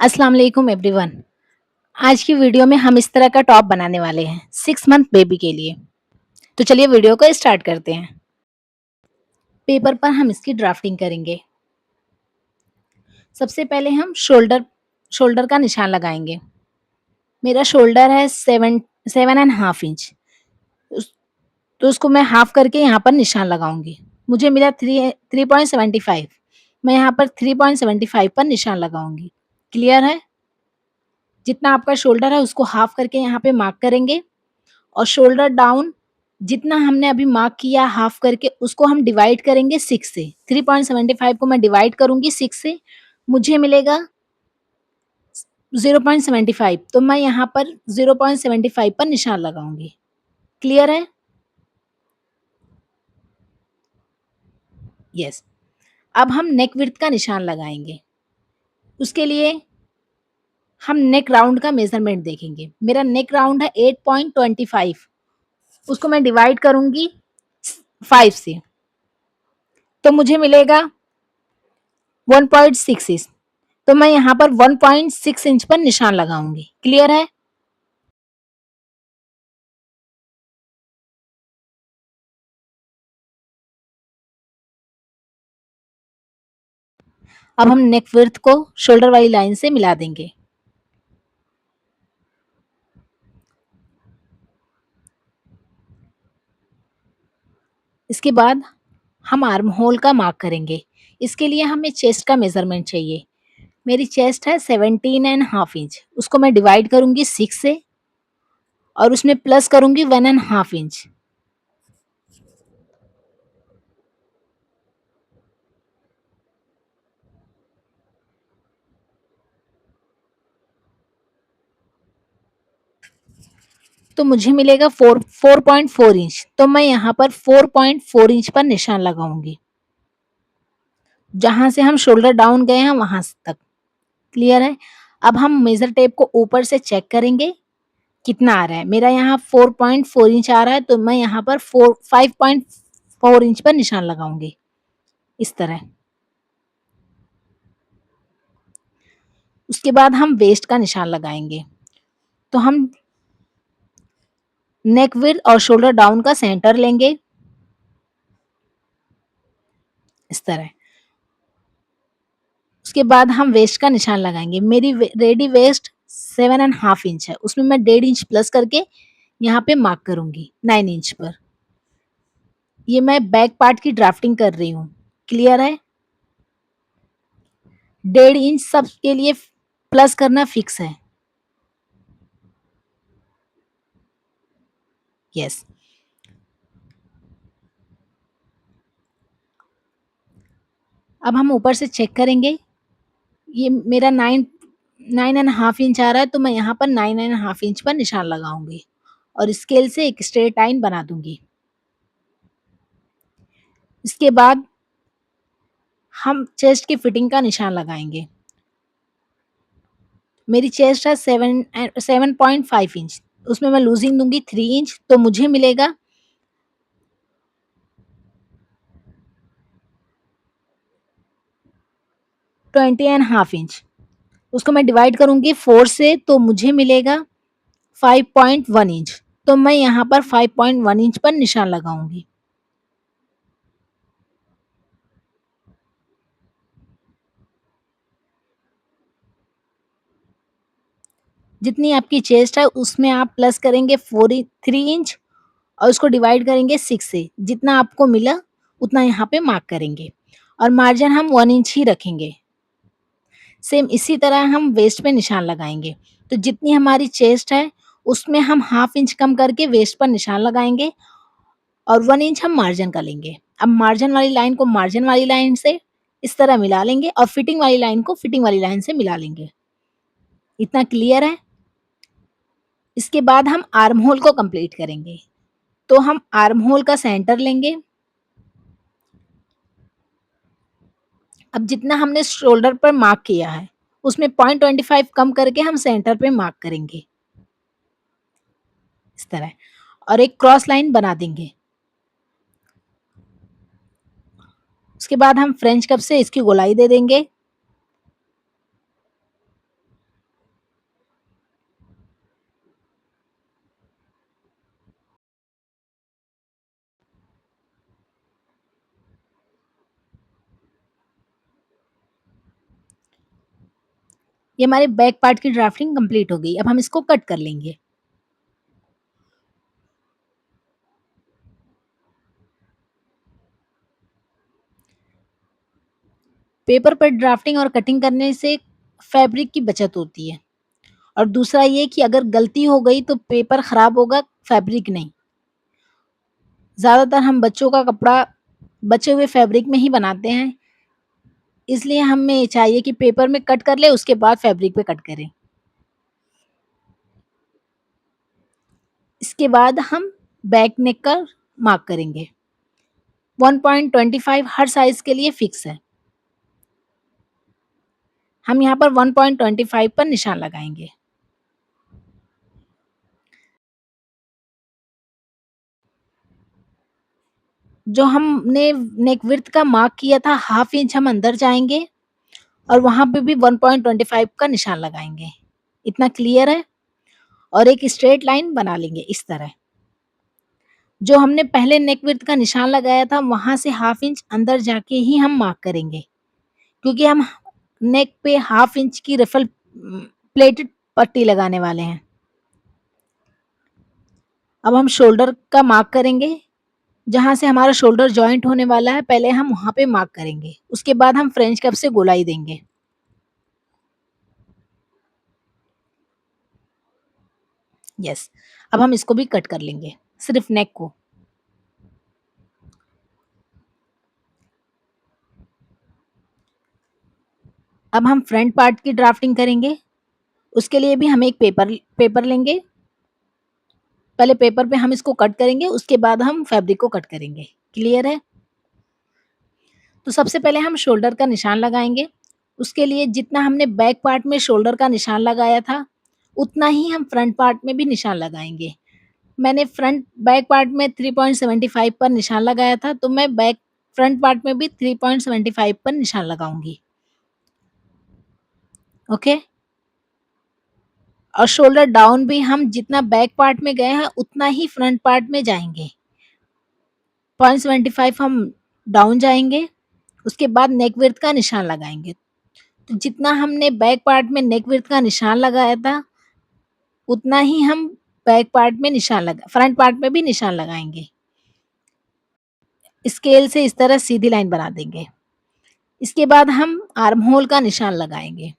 अस्सलाम वालेकुम एवरीवन। आज की वीडियो में हम इस तरह का टॉप बनाने वाले हैं 6 मंथ बेबी के लिए। तो चलिए वीडियो को स्टार्ट करते हैं। पेपर पर हम इसकी ड्राफ्टिंग करेंगे। सबसे पहले हम शोल्डर का निशान लगाएंगे। मेरा शोल्डर है 7 एंड हाफ इंच। उस तो उसको मैं हाफ करके यहाँ पर निशान लगाऊंगी। मुझे मिला 3.75। मैं यहाँ पर 3.75 पर निशान लगाऊंगी। क्लियर है? जितना आपका शोल्डर है उसको हाफ करके यहाँ पे मार्क करेंगे और शोल्डर डाउन जितना हमने अभी मार्क किया हाफ करके उसको हम डिवाइड करेंगे 6 से। 3.75 को मैं डिवाइड करूँगी 6 से, मुझे मिलेगा 0.75, तो मैं यहाँ पर 0.75 पर निशान लगाऊँगी। क्लियर है? यस। अब हम नेक विड्थ का निशान लगाएँगे। उसके लिए हम नेक राउंड का मेज़रमेंट देखेंगे। मेरा नेक राउंड है 8.25, उसको मैं डिवाइड करूँगी 5 से, तो मुझे मिलेगा 1.6 इंच। तो मैं यहाँ पर 1.6 इंच पर निशान लगाऊंगी। क्लियर है? अब हम नेक विड्थ को शोल्डर वाली लाइन से मिला देंगे। इसके बाद हम आर्म होल का मार्क करेंगे। इसके लिए हमें चेस्ट का मेजरमेंट चाहिए। मेरी चेस्ट है 17 एंड हाफ इंच, उसको मैं डिवाइड करूंगी 6 से और उसमें प्लस करूंगी 1 एंड हाफ इंच। तो मुझे मिलेगा 4.4 इंच, तो मैं यहाँ पर 4.4 इंच पर निशान लगाऊंगी। जहां से हम शोल्डर डाउन गए हैं वहां तक। क्लियर है? अब हम मेजर टेप को ऊपर से चेक करेंगे कितना आ रहा है। मेरा यहाँ 4.4 इंच आ रहा है, तो मैं यहाँ पर 5.4 इंच पर निशान लगाऊंगी इस तरह। उसके बाद हम वेस्ट का निशान लगाएंगे। तो हम नेक विड्थ और शोल्डर डाउन का सेंटर लेंगे इस तरह। उसके बाद हम वेस्ट का निशान लगाएंगे। मेरी रेडी वेस्ट 7.5 इंच है, उसमें मैं 1.5 इंच प्लस करके यहाँ पे मार्क करूंगी 9 इंच पर। ये मैं बैक पार्ट की ड्राफ्टिंग कर रही हूँ। क्लियर है? 1.5 इंच सब के लिए प्लस करना फिक्स है। यस। अब हम ऊपर से चेक करेंगे। ये मेरा 9.5 इंच आ रहा है, तो मैं यहाँ पर 9.5 इंच पर निशान लगाऊंगी और स्केल से एक स्ट्रेट लाइन बना दूंगी। इसके बाद हम चेस्ट की फिटिंग का निशान लगाएंगे। मेरी चेस्ट है 7.5 इंच, उसमें मैं लूजिंग दूंगी 3 इंच, तो मुझे मिलेगा 20.5 इंच। उसको मैं डिवाइड करूंगी 4 से, तो मुझे मिलेगा 5.1 इंच। तो मैं यहाँ पर 5.1 इंच पर निशान लगाऊंगी। जितनी आपकी चेस्ट है उसमें आप प्लस करेंगे 3 इंच और उसको डिवाइड करेंगे 6 से। जितना आपको मिला उतना यहाँ पे मार्क करेंगे और मार्जिन हम 1 इंच ही रखेंगे। सेम इसी तरह हम वेस्ट पे निशान लगाएंगे। तो जितनी हमारी चेस्ट है उसमें हम हाफ इंच कम करके वेस्ट पर निशान लगाएंगे और 1 इंच हम मार्जिन का लेंगे। अब मार्जिन वाली लाइन को मार्जिन वाली लाइन से इस तरह मिला लेंगे और फिटिंग वाली लाइन को फिटिंग वाली लाइन से मिला लेंगे। इतना क्लियर है? इसके बाद हम आर्म होल को कंप्लीट करेंगे। तो हम आर्म होल का सेंटर लेंगे। अब जितना हमने शोल्डर पर मार्क किया है उसमें 0.25 कम करके हम सेंटर पे मार्क करेंगे इस तरह और एक क्रॉस लाइन बना देंगे। उसके बाद हम फ्रेंच कप से इसकी गोलाई दे देंगे। ये हमारे बैक पार्ट की ड्राफ्टिंग कंप्लीट हो गई। अब हम इसको कट कर लेंगे। पेपर पर ड्राफ्टिंग और कटिंग करने से फैब्रिक की बचत होती है और दूसरा ये कि अगर गलती हो गई तो पेपर खराब होगा, फैब्रिक नहीं। ज़्यादातर हम बच्चों का कपड़ा बचे हुए फैब्रिक में ही बनाते हैं, इसलिए हमें चाहिए कि पेपर में कट कर लें, उसके बाद फैब्रिक पे कट करें। इसके बाद हम बैक नेक का मार्क करेंगे। 1.25 हर साइज़ के लिए फिक्स है। हम यहाँ पर 1.25 पर निशान लगाएँगे। जो हमने नेक विड्थ का मार्क किया था, हाफ इंच हम अंदर जाएँगे और वहाँ पे भी 1.25 का निशान लगाएँगे। इतना क्लियर है? और एक स्ट्रेट लाइन बना लेंगे इस तरह। जो हमने पहले नेक विड्थ का निशान लगाया था, वहाँ से हाफ इंच अंदर जाके ही हम मार्क करेंगे, क्योंकि हम नेक पे हाफ इंच की प्लेटेड पट्टी लगाने वाले हैं। अब हम शोल्डर का मार्क करेंगे। जहाँ से हमारा शोल्डर जॉइंट होने वाला है, पहले हम वहाँ पे मार्क करेंगे। उसके बाद हम फ्रेंच कप से गोलाई देंगे। यस, अब हम इसको भी कट कर लेंगे, सिर्फ़ नेक को। अब हम फ्रंट पार्ट की ड्राफ्टिंग करेंगे। उसके लिए भी हम एक पेपर पेपर लेंगे। पहले पेपर पे हम इसको कट करेंगे, उसके बाद हम फैब्रिक को कट करेंगे। क्लियर है? तो सबसे पहले हम शोल्डर का निशान लगाएँगे। उसके लिए जितना हमने बैक पार्ट में शोल्डर का निशान लगाया था, उतना ही हम फ्रंट पार्ट में भी निशान लगाएँगे। मैंने बैक पार्ट में 3.75 पर निशान लगाया था, तो मैं फ्रंट पार्ट में भी 3.75 पर निशान लगाऊँगी। ओके? और शोल्डर डाउन भी हम जितना बैक पार्ट में गए हैं, उतना ही फ्रंट पार्ट में जाएँगे। 0.75 हम डाउन जाएँगे, उसके बाद नेक विड्थ का निशान लगाएँगे। तो जितना हमने बैक पार्ट में नेक विड्थ का निशान लगाया था, उतना ही हम फ्रंट पार्ट में भी निशान लगाएँगे। स्केल से इस तरह सीधी लाइन बना देंगे। इसके बाद हम आर्म होल का निशान लगाएँगे।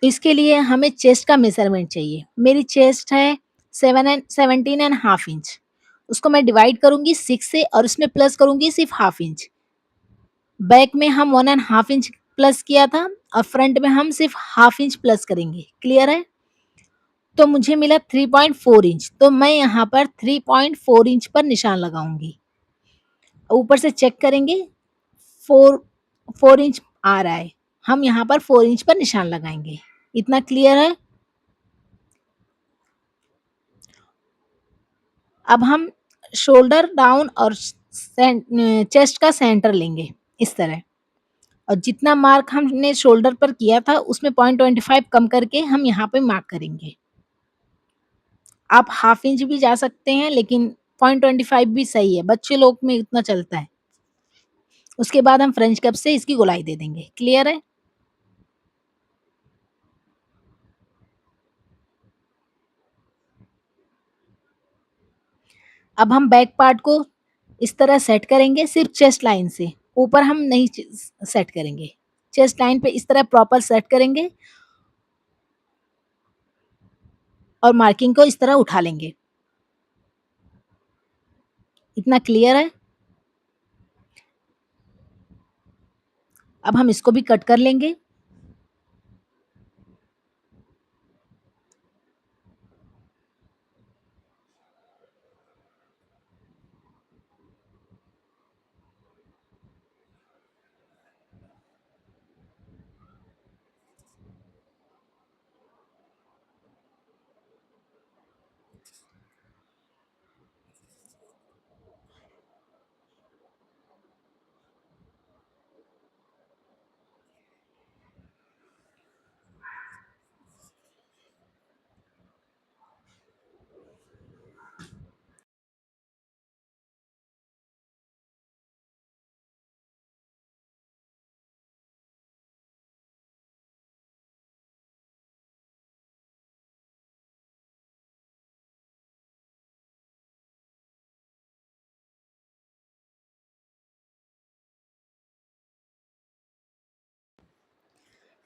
तो इसके लिए हमें चेस्ट का मेज़रमेंट चाहिए। मेरी चेस्ट है 17 एंड हाफ इंच। उसको मैं डिवाइड करूँगी 6 से और उसमें प्लस करूँगी सिर्फ़ हाफ इंच। बैक में हम 1 एंड हाफ इंच प्लस किया था और फ्रंट में हम सिर्फ़ हाफ इंच प्लस करेंगे। क्लियर है? तो मुझे मिला 3.4 इंच, तो मैं यहाँ पर 3.4 इंच पर निशान लगाऊँगी। ऊपर से चेक करेंगे 4 4 इंच आ रहा है। हम यहाँ पर 4 इंच पर निशान लगाएँगे। इतना क्लियर है? अब हम शोल्डर डाउन और चेस्ट का सेंटर लेंगे, इस तरह। और जितना मार्क हमने शोल्डर पर किया था, उसमें 0.25 कम करके हम यहाँ पे मार्क करेंगे। आप हाफ इंच भी जा सकते हैं, लेकिन 0.25 भी सही है, बच्चे लोग में इतना चलता है। उसके बाद हम फ्रेंच कप से इसकी गोलाई दे देंगे। क्लियर है? अब हम बैक पार्ट को इस तरह सेट करेंगे, सिर्फ़ चेस्ट लाइन से, ऊपर हम नहीं सेट करेंगे। चेस्ट लाइन पे इस तरह प्रॉपर सेट करेंगे और मार्किंग को इस तरह उठा लेंगे। इतना क्लियर है? अब हम इसको भी कट कर लेंगे।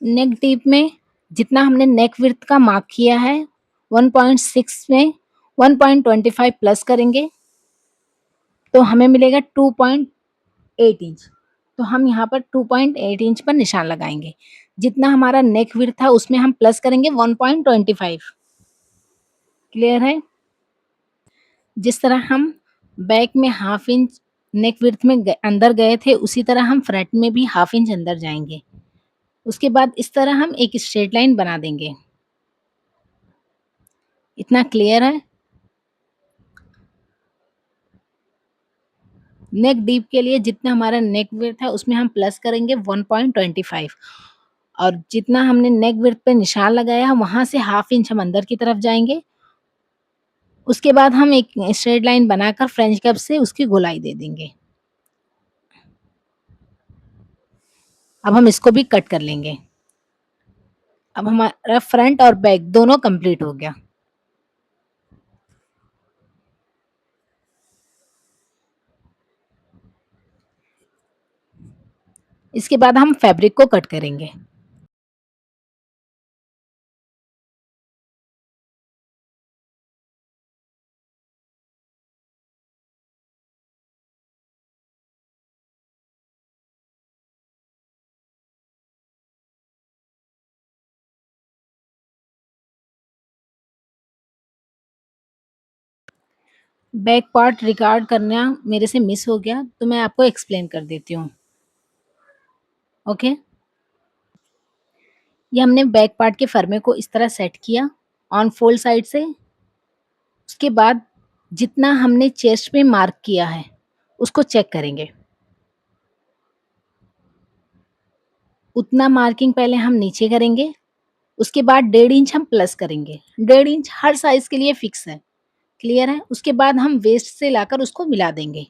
नेक डीप में जितना हमने नेक विड्थ का मार्क किया है 1.6 में 1.25 प्लस करेंगे तो हमें मिलेगा 2.8 इंच। तो हम यहाँ पर 2.8 इंच पर निशान लगाएँगे। जितना हमारा नेक विड्थ था उसमें हम प्लस करेंगे 1.25। क्लियर है? जिस तरह हम बैक में हाफ इंच नेक विड्थ में अंदर गए थे उसी तरह हम फ्रंट में भी हाफ इंच अंदर जाएंगे। उसके बाद इस तरह हम एक स्ट्रेट लाइन बना देंगे। इतना क्लियर है? नेक डीप के लिए जितना हमारा नेक विड्थ है उसमें हम प्लस करेंगे 1.25 और जितना हमने नेक विड्थ पे निशान लगाया है वहां से हाफ इंच हम अंदर की तरफ जाएंगे। उसके बाद हम एक स्ट्रेट लाइन बनाकर फ्रेंच कर्व से उसकी गोलाई दे देंगे। अब हम इसको भी कट कर लेंगे। अब हमारा फ्रंट और बैक दोनों कंप्लीट हो गया। इसके बाद हम फैब्रिक को कट करेंगे। बैक पार्ट रिकॉर्ड करना मेरे से मिस हो गया तो मैं आपको एक्सप्लेन कर देती हूँ। ओके, ये हमने बैक पार्ट के फरमे को इस तरह सेट किया ऑन फोल्ड साइड से। उसके बाद जितना हमने चेस्ट पे मार्क किया है उसको चेक करेंगे। उतना मार्किंग पहले हम नीचे करेंगे। उसके बाद 1.5 इंच हम प्लस करेंगे। 1.5 इंच हर साइज के लिए फिक्स है। क्लियर है? उसके बाद हम वेस्ट से लाकर उसको मिला देंगे।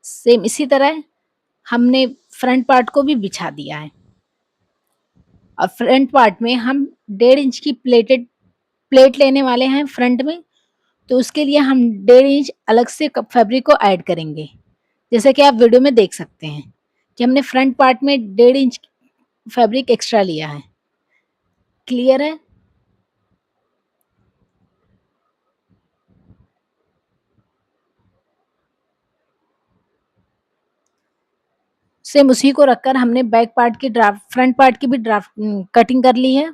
सेम इसी तरह हमने फ्रंट पार्ट को भी बिछा दिया है और फ्रंट पार्ट में हम 1.5 इंच की प्लेट लेने वाले हैं फ्रंट में। तो उसके लिए हम 1.5 इंच अलग से फैब्रिक को ऐड करेंगे। जैसे कि आप वीडियो में देख सकते हैं कि हमने फ्रंट पार्ट में 1.5 इंच फैब्रिक एक्स्ट्रा लिया है। क्लियर है? सेम उसी को रखकर हमने बैक पार्ट की ड्राफ्ट फ्रंट पार्ट की भी ड्राफ्ट कटिंग कर ली है।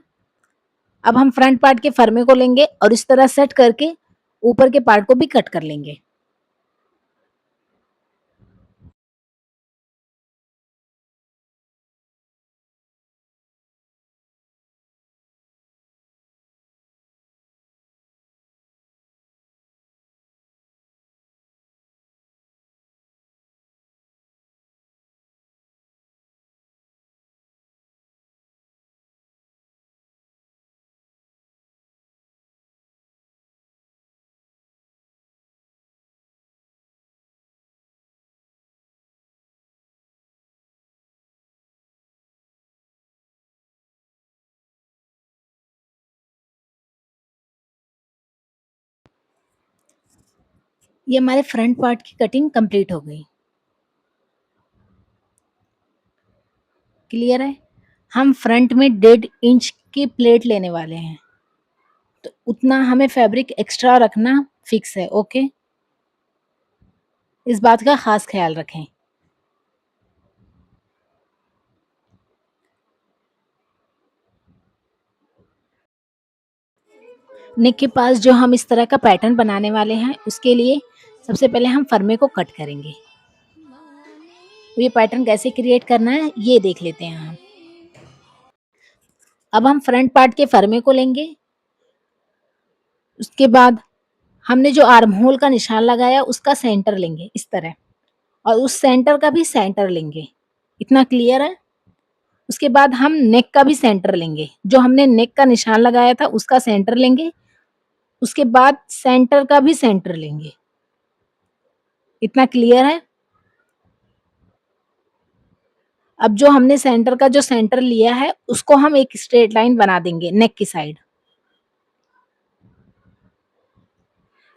अब हम फ्रंट पार्ट के फरमे को लेंगे और इस तरह सेट करके ऊपर के पार्ट को भी कट कर लेंगे। ये हमारे फ्रंट पार्ट की कटिंग कंप्लीट हो गई। क्लियर है? हम फ्रंट में 1.5 इंच की प्लेट लेने वाले हैं तो उतना हमें फैब्रिक एक्स्ट्रा रखना फिक्स है। ओके, इस बात का खास ख्याल रखें। नेक के पास जो हम इस तरह का पैटर्न बनाने वाले हैं उसके लिए सबसे पहले हम फरमे को कट करेंगे। तो ये पैटर्न कैसे क्रिएट करना है ये देख लेते हैं हम। अब हम फ्रंट पार्ट के फरमे को लेंगे। उसके बाद हमने जो आर्म होल का निशान लगाया उसका सेंटर लेंगे इस तरह और उस सेंटर का भी सेंटर लेंगे। इतना क्लियर है? उसके बाद हम नेक का भी सेंटर लेंगे। जो हमने नेक का निशान लगाया था उसका सेंटर लेंगे। उसके बाद सेंटर का भी सेंटर लेंगे। इतना क्लियर है? अब जो हमने सेंटर का जो सेंटर लिया है उसको हम एक स्ट्रेट लाइन बना देंगे नेक की साइड।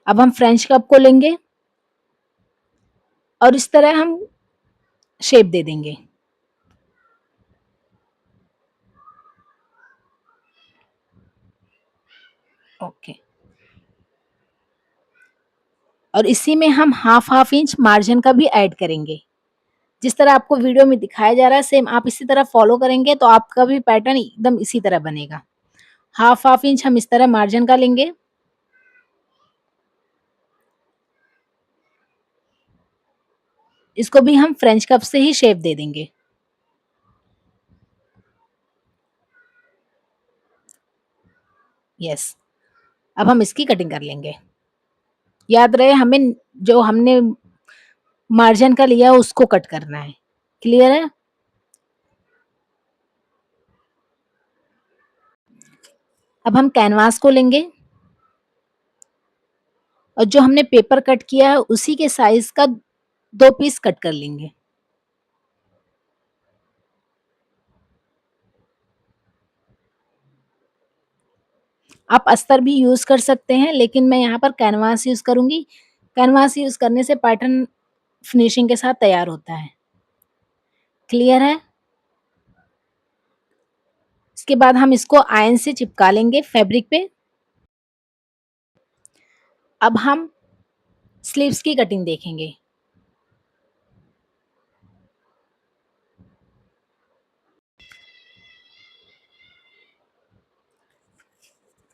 अब हम फ्रेंच कप को लेंगे और इस तरह हम शेप दे देंगे। ओके। और इसी में हम हाफ हाफ इंच मार्जिन का भी ऐड करेंगे। जिस तरह आपको वीडियो में दिखाया जा रहा है सेम आप इसी तरह फॉलो करेंगे तो आपका भी पैटर्न एकदम इसी तरह बनेगा। हाफ हाफ इंच हम इस तरह मार्जिन का लेंगे। इसको भी हम फ्रेंच कप से ही शेप दे देंगे। यस। अब हम इसकी कटिंग कर लेंगे। याद रहे हमें जो हमने मार्जिन का लिया उसको कट करना है। क्लियर है? अब हम कैनवास को लेंगे और जो हमने पेपर कट किया है उसी के साइज का 2 पीस कट कर लेंगे। आप अस्तर भी यूज़ कर सकते हैं लेकिन मैं यहाँ पर कैनवास यूज़ करूँगी। कैनवास यूज़ करने से पैटर्न फिनिशिंग के साथ तैयार होता है। क्लियर है? इसके बाद हम इसको आयरन से चिपका लेंगे फैब्रिक पे। अब हम स्लीव्स की कटिंग देखेंगे।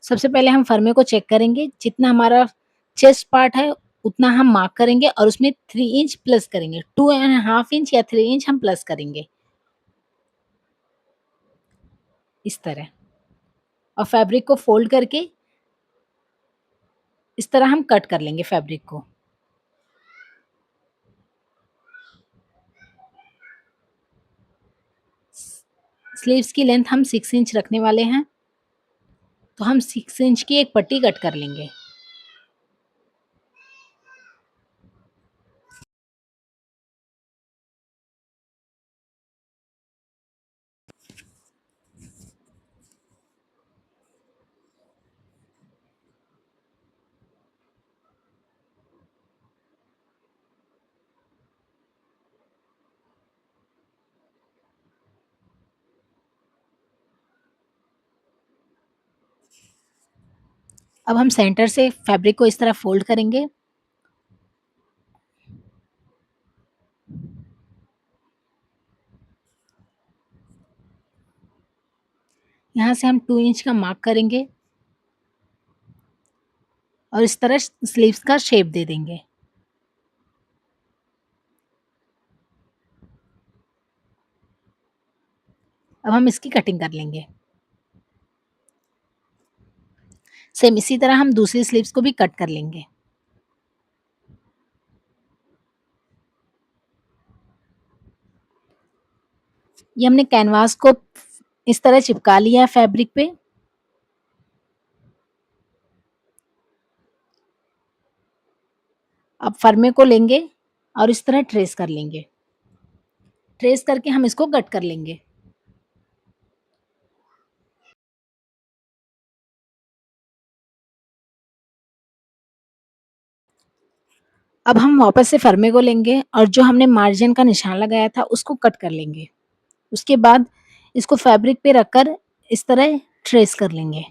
सबसे पहले हम फर्मे को चेक करेंगे, जितना हमारा चेस्ट पार्ट है उतना हम मार्क करेंगे और उसमें 3 इंच प्लस करेंगे। 2 एंड हाफ इंच या 3 इंच हम प्लस करेंगे, इस तरह। और फैब्रिक को फ़ोल्ड करके इस तरह हम कट कर लेंगे फैब्रिक को। स्लीव्स की लेंथ हम 6 इंच रखने वाले हैं, तो हम 6 इंच की एक पट्टी कट कर लेंगे। अब हम सेंटर से फैब्रिक को इस तरह फ़ोल्ड करेंगे। यहाँ से हम 2 इंच का मार्क करेंगे और इस तरह स्लीव्स का शेप दे देंगे। अब हम इसकी कटिंग कर लेंगे। सेम इसी तरह हम दूसरी स्लीव्स को भी कट कर लेंगे। ये हमने कैनवास को इस तरह चिपका लिया है फैब्रिक पे। अब फर्मे को लेंगे और इस तरह ट्रेस कर लेंगे। ट्रेस करके हम इसको कट कर लेंगे। अब हम वापस से फर्मे को लेंगे और जो हमने मार्जिन का निशान लगाया था उसको कट कर लेंगे। उसके बाद इसको फैब्रिक पे रखकर इस तरह ट्रेस कर लेंगे।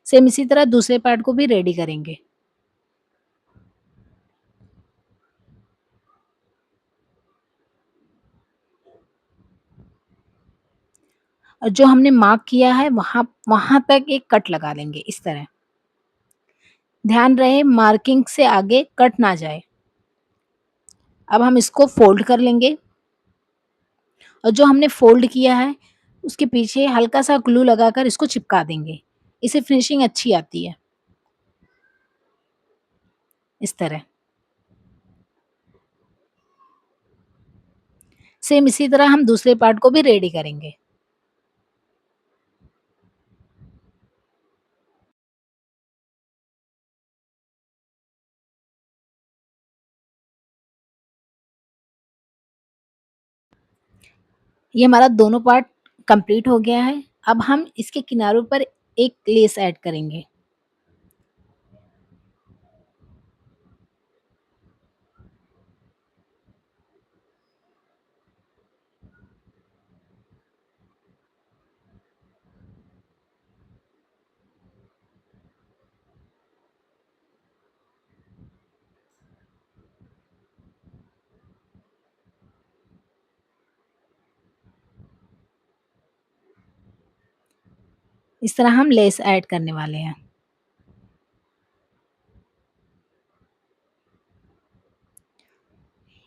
सेम इसी तरह दूसरे पार्ट को भी रेडी करेंगे। और जो हमने मार्क किया है वहाँ तक एक कट लगा लेंगे इस तरह। ध्यान रहे मार्किंग से आगे कट ना जाए। अब हम इसको फ़ोल्ड कर लेंगे और जो हमने फ़ोल्ड किया है उसके पीछे हल्का-सा ग्लू लगाकर इसको चिपका देंगे। इससे फिनिशिंग अच्छी आती है, इस तरह। सेम इसी तरह हम दूसरे पार्ट को भी रेडी करेंगे। ये हमारा दोनों पार्ट कंप्लीट हो गया है। अब हम इसके किनारों पर एक लेस ऐड करेंगे। इस तरह हम लेस ऐड करने वाले हैं।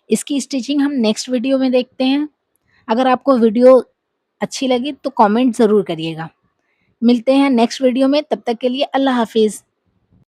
इसकी स्टिचिंग हम नेक्स्ट वीडियो में देखते हैं। अगर आपको वीडियो अच्छी लगी तो कमेंट ज़रूर करिएगा। मिलते हैं नेक्स्ट वीडियो में, तब तक के लिए अल्लाह हाफ़िज़।